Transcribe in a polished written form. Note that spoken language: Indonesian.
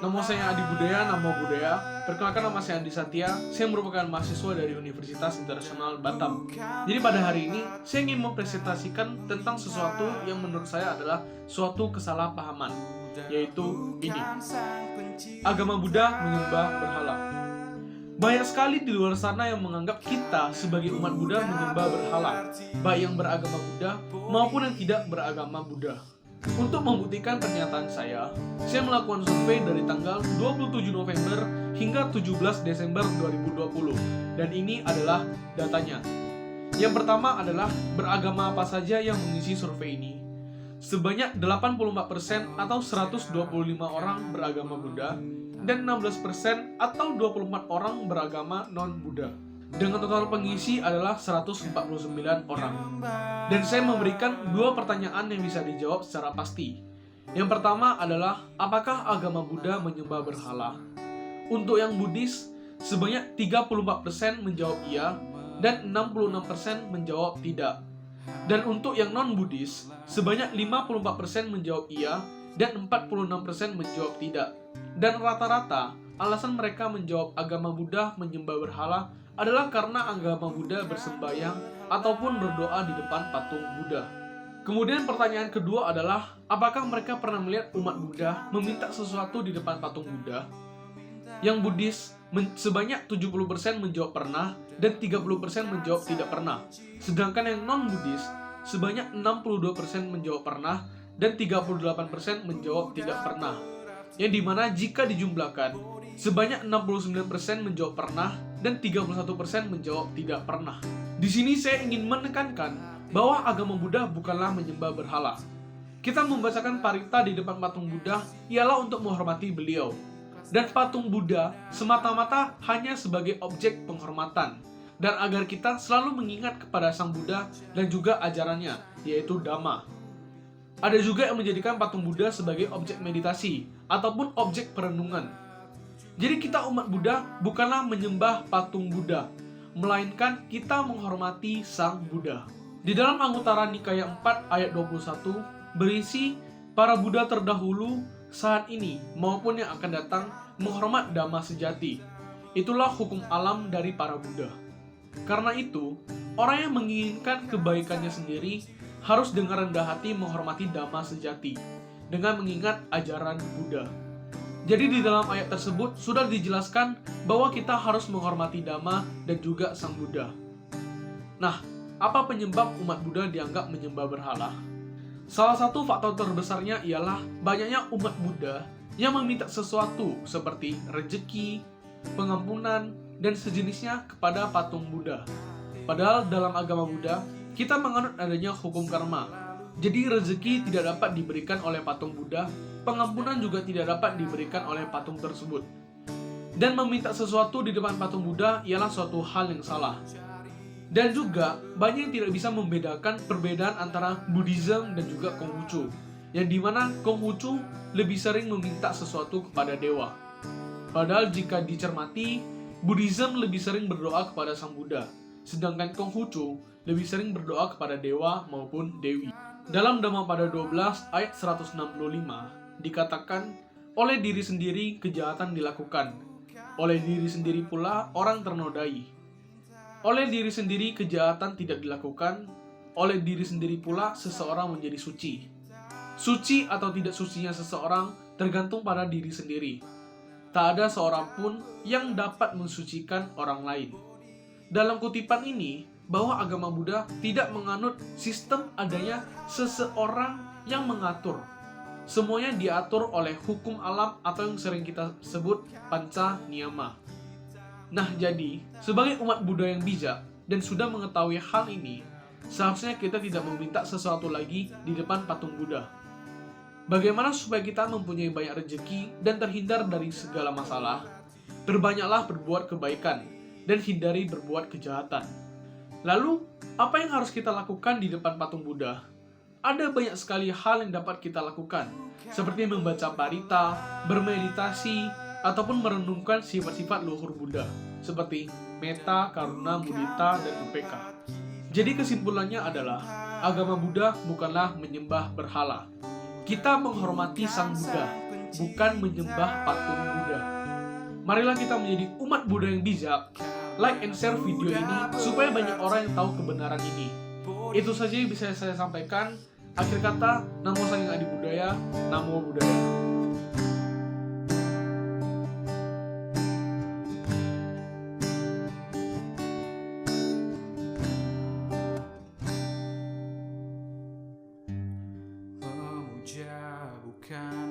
Nama saya Adi Budaya, nama budaya. Perkenalkan, nama saya Andi Satya. Saya merupakan mahasiswa dari Universitas Internasional Batam. Jadi pada hari ini, saya ingin mempresentasikan tentang sesuatu yang menurut saya adalah suatu kesalahpahaman, yaitu ini. Agama Buddha menyembah berhala. Banyak sekali di luar sana yang menganggap kita sebagai umat Buddha menyembah berhala, baik yang beragama Buddha maupun yang tidak beragama Buddha. Untuk membuktikan pernyataan saya melakukan survei dari tanggal 27 November hingga 17 Desember 2020. Dan ini adalah datanya. Yang pertama adalah beragama apa saja yang mengisi survei ini. Sebanyak 84% atau 125 orang beragama Buddha dan 16% atau 24 orang beragama non-Buddha. Dengan total pengisi adalah 149 orang. Dan saya memberikan dua pertanyaan yang bisa dijawab secara pasti. Yang pertama adalah, apakah agama Buddha menyembah berhala? Untuk yang Buddhis, sebanyak 34% menjawab iya, dan 66% menjawab tidak. Dan untuk yang non-Buddhis, sebanyak 54% menjawab iya, dan 46% menjawab tidak. Dan rata-rata, alasan mereka menjawab agama Buddha menyembah berhala adalah karena agama Buddha bersembahyang ataupun berdoa di depan patung Buddha. Kemudian pertanyaan kedua adalah, apakah mereka pernah melihat umat Buddha meminta sesuatu di depan patung Buddha? Yang Buddhis sebanyak 70% menjawab pernah dan 30% menjawab tidak pernah. Sedangkan yang non-Buddhis sebanyak 62% menjawab pernah dan 38% menjawab tidak pernah. Yang dimana jika dijumlahkan, sebanyak 69% menjawab pernah dan 31% menjawab tidak pernah. Di sini saya ingin menekankan bahwa agama Buddha bukanlah menyembah berhala. Kita membacakan parita di depan patung Buddha ialah untuk menghormati beliau. Dan patung Buddha semata-mata hanya sebagai objek penghormatan, dan agar kita selalu mengingat kepada Sang Buddha dan juga ajarannya, yaitu Dhamma. Ada juga yang menjadikan patung Buddha sebagai objek meditasi ataupun objek perenungan. Jadi kita umat Buddha bukanlah menyembah patung Buddha, melainkan kita menghormati Sang Buddha. Di dalam Anguttara Nikaya 4 ayat 21 berisi, para Buddha terdahulu, saat ini maupun yang akan datang menghormat Dhamma sejati. Itulah hukum alam dari para Buddha. Karena itu, orang yang menginginkan kebaikannya sendiri harus dengan rendah hati menghormati Dhamma sejati dengan mengingat ajaran Buddha. Jadi di dalam ayat tersebut sudah dijelaskan bahwa kita harus menghormati Dhamma dan juga Sang Buddha. Nah, apa penyebab umat Buddha dianggap menyembah berhala? Salah satu faktor terbesarnya ialah banyaknya umat Buddha yang meminta sesuatu seperti rezeki, pengampunan, dan sejenisnya kepada patung Buddha. Padahal dalam agama Buddha, kita menganut adanya hukum karma. Jadi rezeki tidak dapat diberikan oleh patung Buddha, pengampunan juga tidak dapat diberikan oleh patung tersebut. Dan meminta sesuatu di depan patung Buddha ialah suatu hal yang salah. Dan juga banyak yang tidak bisa membedakan perbedaan antara Buddhism dan juga Konghucu, yang dimana Konghucu lebih sering meminta sesuatu kepada dewa. Padahal jika dicermati, Buddhism lebih sering berdoa kepada Sang Buddha, sedangkan Konghucu lebih sering berdoa kepada dewa maupun dewi. Dalam Dhammapada 12 ayat 165 dikatakan, oleh diri sendiri kejahatan dilakukan, oleh diri sendiri pula orang ternodai. Oleh diri sendiri kejahatan tidak dilakukan, oleh diri sendiri pula seseorang menjadi suci. Suci atau tidak sucinya seseorang tergantung pada diri sendiri. Tak ada seorang pun yang dapat mensucikan orang lain. Dalam kutipan ini, bahwa agama Buddha tidak menganut sistem adanya seseorang yang mengatur. Semuanya diatur oleh hukum alam atau yang sering kita sebut panca niyama. Nah, jadi, sebagai umat Buddha yang bijak dan sudah mengetahui hal ini, seharusnya kita tidak meminta sesuatu lagi di depan patung Buddha. Bagaimana supaya kita mempunyai banyak rezeki dan terhindar dari segala masalah? Perbanyaklah berbuat kebaikan dan hindari berbuat kejahatan. Lalu, apa yang harus kita lakukan di depan patung Buddha? Ada banyak sekali hal yang dapat kita lakukan, seperti membaca parita, bermeditasi, ataupun merenungkan sifat-sifat luhur Buddha, seperti metta, karuna, mudita, dan upeka. Jadi kesimpulannya adalah, agama Buddha bukanlah menyembah berhala. Kita menghormati Sang Buddha, bukan menyembah patung Buddha. Marilah kita menjadi umat Buddha yang bijak. Like and share video ini supaya banyak orang yang tahu kebenaran ini. Itu saja yang bisa saya sampaikan. Akhir kata, Namo Saking Adi Buddhaya, Namo Buddhaya. Memuja bukan